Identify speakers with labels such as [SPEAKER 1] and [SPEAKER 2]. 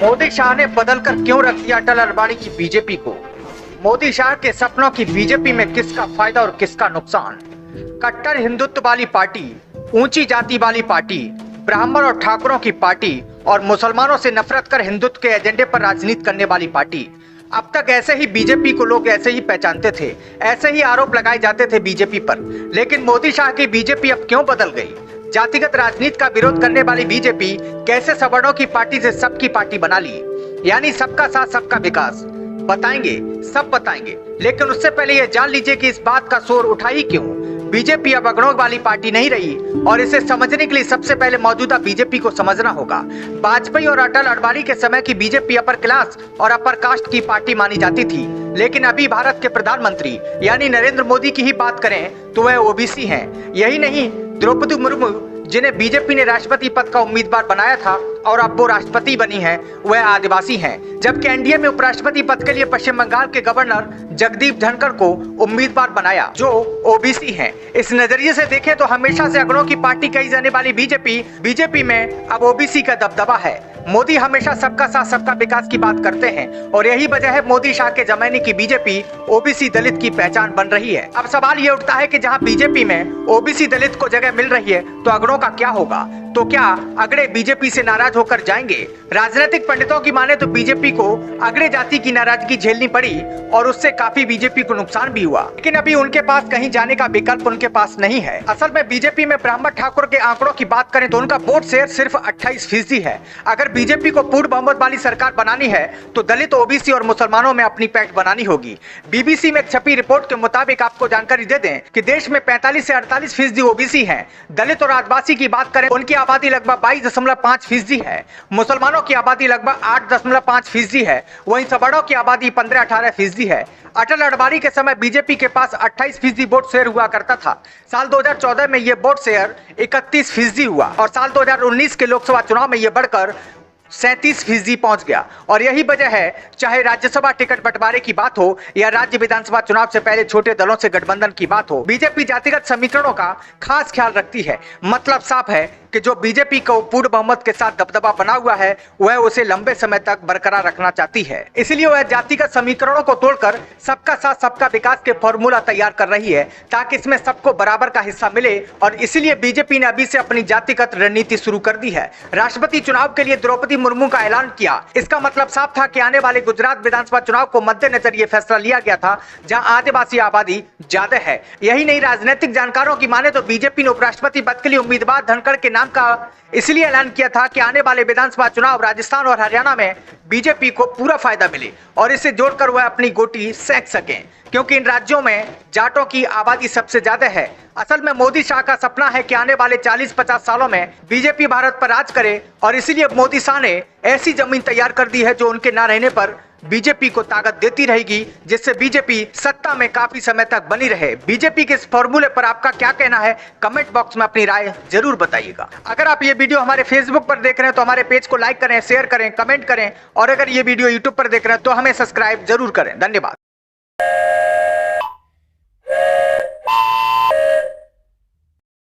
[SPEAKER 1] मोदी शाह ने बदलकर क्यों रख दिया अटल अडवाणी की बीजेपी को? मोदी शाह के सपनों की बीजेपी में किसका फायदा और किसका नुकसान? कट्टर हिंदुत्व वाली पार्टी, ऊंची जाति वाली पार्टी, ब्राह्मण और ठाकुरों की पार्टी और मुसलमानों से नफरत कर हिंदुत्व के एजेंडे पर राजनीति करने वाली पार्टी। अब तक ऐसे ही बीजेपी को लोग ऐसे ही पहचानते थे, ऐसे ही आरोप लगाए जाते थे बीजेपी पर। लेकिन मोदी शाह की बीजेपी अब क्यों बदल गई? जातिगत राजनीति का विरोध करने वाली बीजेपी कैसे सवर्णों की पार्टी से सबकी पार्टी बना ली, यानी सबका साथ सबका विकास? बताएंगे, सब बताएंगे। लेकिन उससे पहले ये जान लीजिए कि इस बात का शोर उठा ही क्यों। बीजेपी अब अगड़ों वाली पार्टी नहीं रही और इसे समझने के लिए सबसे पहले मौजूदा बीजेपी को समझना होगा। वाजपेयी और अटल अडवाणी के समय की बीजेपी अपर क्लास और अपर कास्ट की पार्टी मानी जाती थी, लेकिन अभी भारत के प्रधानमंत्री यानी नरेंद्र मोदी की ही बात करें तो वह ओबीसी हैं। यही नहीं, द्रौपदी मुर्मू जिन्हें बीजेपी ने राष्ट्रपति पद का उम्मीदवार बनाया था और अब वो राष्ट्रपति बनी हैं, वह आदिवासी हैं। जबकि एनडीए में उपराष्ट्रपति पद के लिए पश्चिम बंगाल के गवर्नर जगदीप धनखड़ को उम्मीदवार बनाया, जो ओबीसी हैं। इस नजरिए से देखें तो हमेशा से अगड़ों की पार्टी कही जाने वाली बीजेपी में अब ओबीसी का दबदबा है। मोदी हमेशा सबका साथ सबका विकास की बात करते हैं और यही वजह है मोदी शाह के जमाने की बीजेपी ओबीसी दलित की पहचान बन रही है। अब सवाल ये उठता है कि जहां बीजेपी में ओबीसी दलित को जगह मिल रही है तो अगड़ों का क्या होगा? तो क्या अगड़े बीजेपी से नाराज होकर जाएंगे? राजनीतिक पंडितों की माने तो बीजेपी को अगड़े जाति की नाराजगी झेलनी पड़ी और उससे काफी बीजेपी को नुकसान भी हुआ। लेकिन अभी उनके पास कहीं जाने का विकल्प उनके पास नहीं है। असल में बीजेपी में ब्राह्मण ठाकुर के आंकड़ों की बात करें तो उनका वोट शेयर सिर्फ 28% है। अगर बीजेपी को पूर्ण बहुमत वाली सरकार बनानी है तो दलित, ओबीसी और मुसलमानों में अपनी पैठ बनानी होगी। बीबीसी में छपी रिपोर्ट के मुताबिक आपको जानकारी दे दें कि देश में 45 से 48% ओबीसी हैं। दलित और आदिवासी की बात करें, उनकी आबादी लगभग 22.5% है। मुसलमानों की आबादी लगभग 8.5% है। वहीं सवर्णों की आबादी 15-18% है। अटल अडवाणी के समय बीजेपी के पास 28% वोट शेयर हुआ करता था। साल 2014 में यह वोट शेयर 31% हुआ और साल 2019 के लोकसभा चुनाव में यह बढ़कर 37% पहुंच गया। और यही वजह है, चाहे राज्यसभा टिकट बंटवारे की बात हो या राज्य विधानसभा चुनाव से पहले छोटे दलों से गठबंधन की बात हो, बीजेपी जातिगत समीकरणों का खास ख्याल रखती है। मतलब साफ है कि जो बीजेपी को पूर्ण बहुमत के साथ दबदबा बना हुआ है, वह उसे लंबे समय तक बरकरार रखना चाहती है। इसलिए वह जातिगत समीकरणों को तोड़कर सबका साथ सबका विकास के फॉर्मूला तैयार कर रही है ताकि इसमें सबको बराबर का हिस्सा मिले। और इसीलिए बीजेपी ने अभी से अपनी जातिगत रणनीति शुरू कर दी है। राष्ट्रपति चुनाव के लिए द्रौपदी मुर्मू का ऐलान किया। इसका मतलब साफ था कि आने वाले गुजरात विधानसभा चुनाव को मद्देनजर ये फैसला लिया गया था, जहां आदिवासी आबादी ज्यादा है। यही नहीं, राजनीतिक जानकारों की माने तो बीजेपी ने उपराष्ट्रपति पद के लिए उम्मीदवार धनखड़ के नाम का इसलिए ऐलान किया था कि आने वाले विधानसभा चुनाव राजस्थान और हरियाणा में बीजेपी को पूरा फायदा मिले और इसे जोड़कर वह अपनी गोटी सेक सकें, क्योंकि इन राज्यों में जाटों की आबादी सबसे ज्यादा है। असल में मोदी शाह का सपना है कि आने वाले 40-50 सालों में बीजेपी भारत पर राज करे और इसीलिए मोदी शाह ने ऐसी जमीन तैयार कर दी है जो उनके ना रहने पर बीजेपी को ताकत देती रहेगी, जिससे बीजेपी सत्ता में काफी समय तक बनी रहे। बीजेपी के इस फॉर्मूले पर आपका क्या कहना है? कमेंट बॉक्स में अपनी राय जरूर बताइएगा। अगर आप ये वीडियो हमारे फेसबुक पर देख रहे हैं तो हमारे पेज को लाइक करें, शेयर करें, कमेंट करें और अगर ये वीडियो यूट्यूब पर देख रहे हैं तो हमें सब्सक्राइब जरूर करें। धन्यवाद।